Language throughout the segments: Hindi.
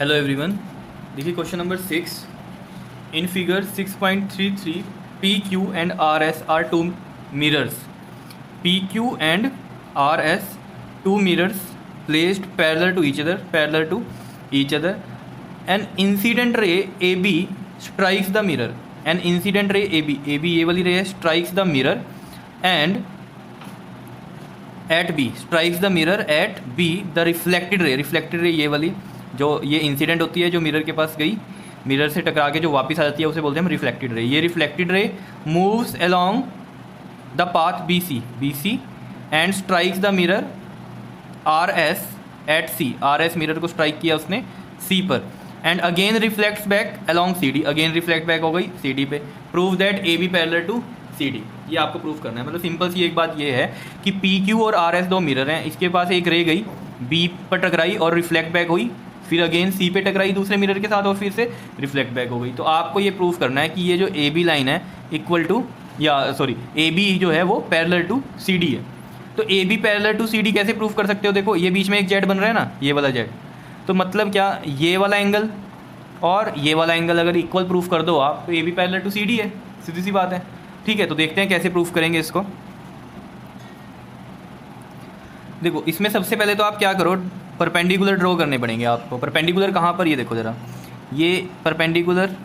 Hello everyone. देखिए question number 6। In figure 6.33 P Q and R S are two mirrors. P Q and R S two mirrors placed parallel to each other an incident ray A B strikes the mirror. An incident ray A B ये वाली रे है, strikes the mirror and at B strikes the mirror at B the reflected ray ये वाली जो ये इंसिडेंट होती है, जो मिरर के पास गई, मिरर से टकरा के जो वापस आ जाती है, उसे बोलते हैं हम रिफ्लेक्टेड रे। ये reflected ray moves along the path B C and strikes the mirror R S at C. R S mirror को स्ट्राइक किया उसने सी पर and again reflects back along C D. Again reflect back हो गई सी डी पे। Prove that A B parallel to C D. ये आपको प्रूव करना है। मतलब सिंपल सी एक बात ये है कि पी क्यू और आर एस दो मिरर हैं। इसके पास एक रे गई, बी पर टकराई और रिफ्लेक्ट बैक हुई, फिर अगेन सी पे टकराई दूसरे मिरर के साथ और फिर से रिफ्लेक्ट बैक हो गई। तो आपको ये प्रूव करना है कि ये जो ए बी लाइन है इक्वल टू ए बी जो है वो पैरेलल टू सी डी है। तो A B parallel to C D कैसे प्रूव कर सकते हो? देखो ये बीच में एक जेड बन रहा है ना, ये वाला जेड। तो मतलब क्या, ये वाला एंगल और ये वाला एंगल अगर इक्वल प्रूफ कर दो आप, तो A B parallel to C D है। सीधी सी बात है। ठीक है, तो देखते हैं कैसे प्रूफ करेंगे इसको। देखो इसमें सबसे पहले तो आप क्या करो, परपेंडिकुलर ड्रॉ करने पड़ेंगे आपको। परपेंडिकुलर कहाँ पर, ये देखो ज़रा, ये परपेंडिकुलर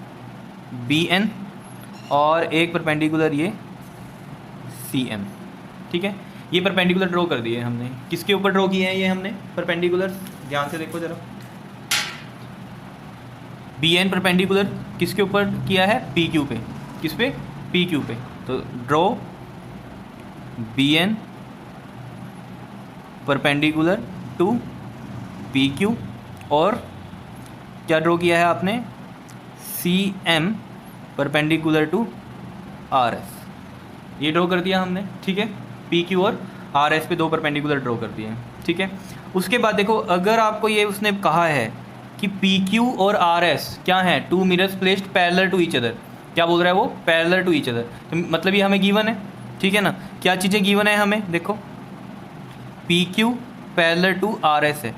बी एन और एक परपेंडिकुलर ये सी एम। ठीक है, ये परपेंडिकुलर ड्रॉ कर दिए हमने। किसके ऊपर ड्रॉ किए हैं ये हमने परपेंडिकुलर? ध्यान से देखो ज़रा, बी एन परपेंडिकुलर किसके ऊपर किया है? पी क्यू पे। किस पे? पी क्यू पे। तो draw B N perpendicular to P Q और क्या ड्रॉ किया है आपने? C M perpendicular to R S. ये ड्रॉ कर दिया हमने। ठीक है, पी क्यू और आर एस पे दो परपेंडिकुलर ड्रॉ कर दिए हैं। ठीक है, उसके बाद देखो, अगर आपको ये उसने कहा है कि पी क्यू और आर एस क्या है? Two mirrors placed parallel to each other. क्या बोल रहा है वो? Parallel to each other. तो मतलब ये हमें गिवन है। ठीक है ना, क्या चीज़ें गिवन है हमें? देखो P Q parallel to R S है।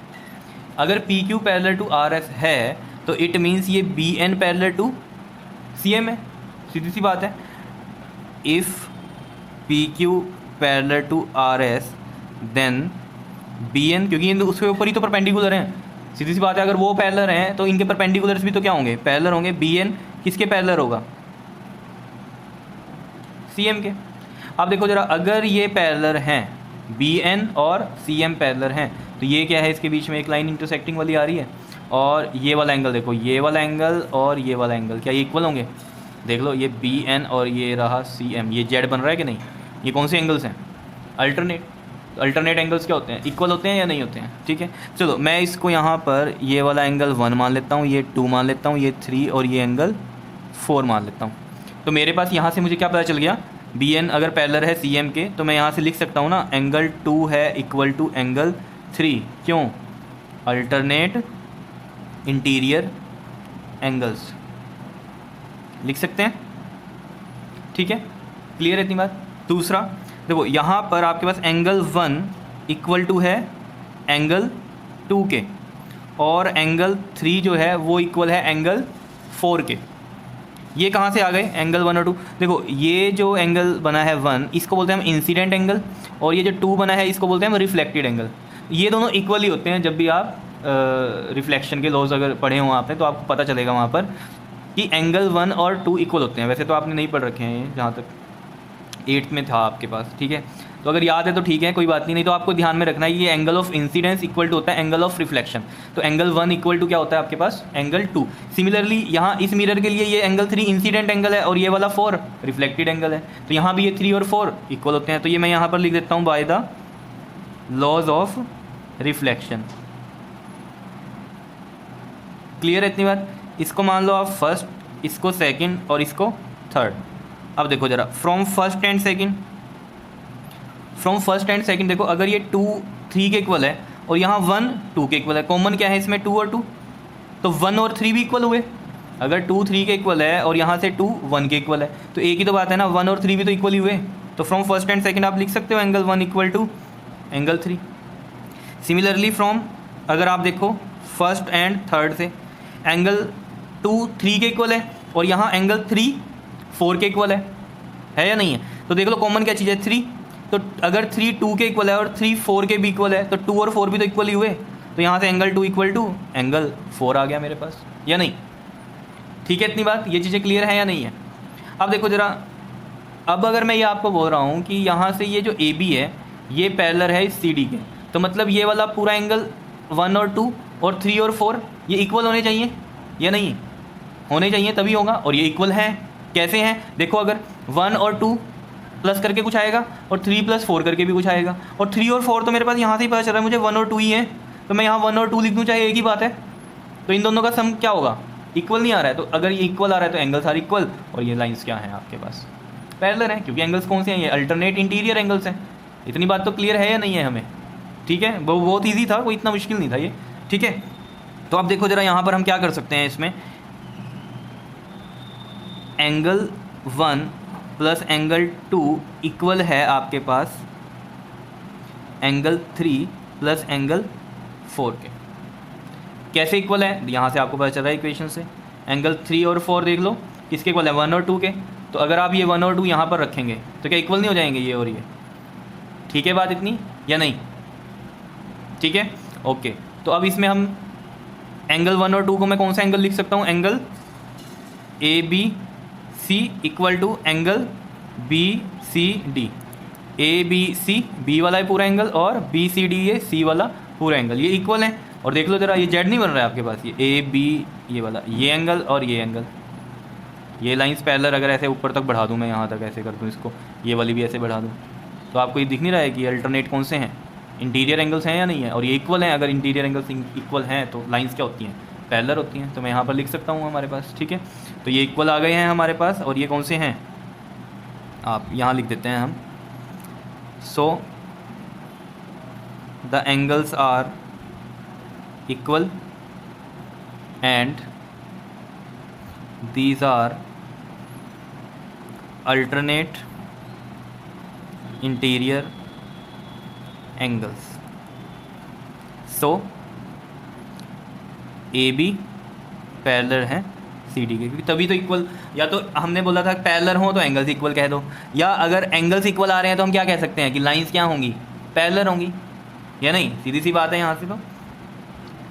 अगर P Q parallel to R S है तो इट मीन्स ये B N parallel to C M है। सीधी सी बात है। If P Q parallel to R S then B N, क्योंकि उसके ऊपर ही तो परपेंडिकुलर हैं। सीधी सी बात है, अगर वो पैरेलल हैं तो इनके परपेंडिकुलर्स भी तो क्या होंगे? पैरेलल होंगे। बी एन किसके पैरेलल होगा? सी एम के। अब देखो जरा, अगर ये पैरेलल हैं, बी एन और सी एम पैरेलल हैं, तो ये क्या है? इसके बीच में एक लाइन इंटरसेक्टिंग वाली आ रही है और ये वाला एंगल देखो, ये वाला एंगल और ये वाला एंगल क्या ये इक्वल होंगे? देख लो, ये बी एन और ये रहा सी एम, ये जेड बन रहा है कि नहीं? ये कौन से एंगल्स हैं? अल्टरनेट एंगल्स क्या होते हैं? इक्वल होते हैं या नहीं होते हैं? ठीक है, चलो मैं इसको यहाँ पर ये वाला एंगल 1 मान लेता हूँ, ये 2 मान लेता हूँ, ये 3 और ये एंगल 4 मान लेता हूँ। तो मेरे पास यहाँ से मुझे क्या पता चल गया? बी एन अगर पैरेलल है सी एम के, तो मैं यहाँ से लिख सकता हूँ ना, एंगल 2 है इक्वल टू एंगल 3। क्यों? अल्टरनेट इंटीरियर एंगल्स लिख सकते हैं। ठीक है, क्लियर है इतनी बात? दूसरा देखो, यहाँ पर आपके पास एंगल 1 इक्वल टू है एंगल 2 के और एंगल 3 जो है वो इक्वल है एंगल 4 के। ये कहाँ से आ गए एंगल 1 और 2? देखो ये जो एंगल बना है 1, इसको बोलते हैं हम इंसिडेंट एंगल, और ये जो 2 बना है इसको बोलते हैं हम रिफ्लेक्टेड एंगल। ये दोनों इक्वल ही होते हैं। जब भी आप रिफ्लेक्शन के लॉज अगर पढ़े हों आपने, तो आपको पता चलेगा वहाँ पर कि एंगल 1 और 2 इक्वल होते हैं। वैसे तो आपने नहीं पढ़ रखे हैं, जहाँ तक 8th में था आपके पास। ठीक है, तो अगर याद है तो ठीक है, कोई बात नहीं तो आपको ध्यान में रखना है ये angle of incidence equal to होता है एंगल ऑफ रिफ्लेक्शन। तो एंगल 1 इक्वल टू क्या होता है आपके पास? एंगल 2। सिमिलरली यहाँ इस मिरर के लिए ये एंगल 3 इंसिडेंट एंगल है और ये वाला 4 रिफ्लेक्टेड एंगल है। तो यहाँ भी ये 3 और 4 इक्वल होते हैं। तो ये मैं यहाँ पर लिख देता हूँ by the laws of reflection. Clear है इतनी बात? इसको मान लो आप फर्स्ट, इसको सेकंड और इसको थर्ड। अब देखो जरा, फ्रॉम फर्स्ट एंड सेकंड देखो, अगर ये 2 3 के इक्वल है और यहाँ 1 2 के इक्वल है, कॉमन क्या है इसमें? 2 और 2, तो 1 और 3 भी इक्वल हुए। अगर 2 3 के इक्वल है और यहाँ से 2 1 के इक्वल है, तो एक ही तो बात है ना, 1 और 3 भी तो इक्वल ही हुए। तो फ्रॉम फर्स्ट एंड सेकंड आप लिख सकते हो angle 1 equal to angle 3। Similarly from, अगर आप देखो फर्स्ट एंड थर्ड से, एंगल 2 3 के इक्वल है और यहाँ एंगल 3 4 के इक्वल है या नहीं है? तो देख लो कॉमन क्या चीज़ है 3, तो अगर 3 2 के इक्वल है और 3 4 के भी इक्वल है तो 2 और 4 भी तो इक्वल ही हुए, तो यहाँ से एंगल 2 इक्वल टू एंगल 4 आ गया मेरे पास, या नहीं? ठीक है, इतनी बात, ये चीज़ें क्लियर है या नहीं है? अब देखो ज़रा, अब अगर मैं ये आपको बोल रहा हूँ कि यहाँ से ये जो ए बी है ये पैरेलल है इस सी डी के, तो मतलब ये वाला पूरा एंगल 1 और 2 और 3 और 4 ये इक्वल होने चाहिए या नहीं? होने चाहिए, तभी होगा। और ये इक्वल हैं, कैसे हैं? देखो, अगर 1 और 2 प्लस करके कुछ आएगा और 3 + 4 करके भी कुछ आएगा, और 3 और 4 तो मेरे पास यहाँ से ही पता चल रहा है मुझे 1 और 2 ही है, तो मैं यहाँ 1 और 2 लिख दूँ, चाहे एक ही बात है। तो इन दोनों का सम क्या होगा? इक्वल नहीं आ रहा है, तो अगर ये इक्वल आ रहा है तो एंगल्स आर इक्वल, और ये लाइंस क्या हैं आपके पास? पैरेलल हैं, क्योंकि एंगल्स कौन से हैं? ये अल्टरनेट इंटीरियर एंगल्स हैं। इतनी बात तो क्लियर है या नहीं है हमें? ठीक है, वो बहुत ईजी था, कोई इतना मुश्किल नहीं था ये। ठीक है, तो अब देखो ज़रा यहाँ पर हम क्या कर सकते हैं इसमें, एंगल 1 प्लस एंगल 2 इक्वल है आपके पास एंगल 3 प्लस एंगल 4 के। कैसे इक्वल है? यहाँ से आपको पता चल रहा है इक्वेशन से। एंगल 3 और 4 देख लो किसके इक्वल है? 1 और 2 के। तो अगर आप ये 1 और 2 यहाँ पर रखेंगे तो क्या इक्वल नहीं हो जाएंगे ये और ये? ठीक है बात इतनी, या नहीं? ठीक है, ओके। तो अब इसमें हम एंगल 1 और 2 को मैं कौन सा एंगल लिख सकता हूँ? Angle A B C equal to angle B C D. A B C, B वाला है पूरा एंगल, और बी सी डी ये सी वाला पूरा एंगल, ये इक्वल है। और देख लो ज़रा, ये जेड नहीं बन रहा है आपके पास, ये ए बी ये वाला, ये एंगल और ये एंगल, ये लाइंस पैरेलल अगर ऐसे ऊपर तक बढ़ा दूँ मैं, यहाँ तक ऐसे कर दूँ इसको, ये वाली भी ऐसे बढ़ा दूँ, तो आपको ये दिख नहीं रहा है कि अल्टरनेट कौन से हैं? इंटीरियर एंगल्स हैं या नहीं है? और ये इक्वल हैं। अगर इंटीरियर एंगल्स इक्वल हैं तो लाइंस क्या होती हैं? पैरेलल होती हैं। तो मैं यहाँ पर लिख सकता हूँ हमारे पास। ठीक है, तो ये इक्वल आ गए हैं हमारे पास, और ये कौन से हैं? आप यहाँ लिख देते हैं हम। So the angles are equal and these are alternate interior angles. So AB parallel है CD के, क्योंकि तभी तो इक्वल, या तो हमने बोला था पैरेलल हो तो एंगल्स इक्वल कह दो, या अगर एंगल्स इक्वल आ रहे हैं तो हम क्या कह सकते हैं कि लाइंस क्या होंगी? पैरेलल होंगी, या नहीं? सीधी सी बात है यहाँ से। तो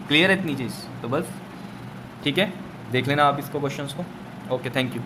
क्लियर है इतनी चीज़? तो बस ठीक है, देख लेना आप इसको, क्वेश्चंस को। Okay, thank you.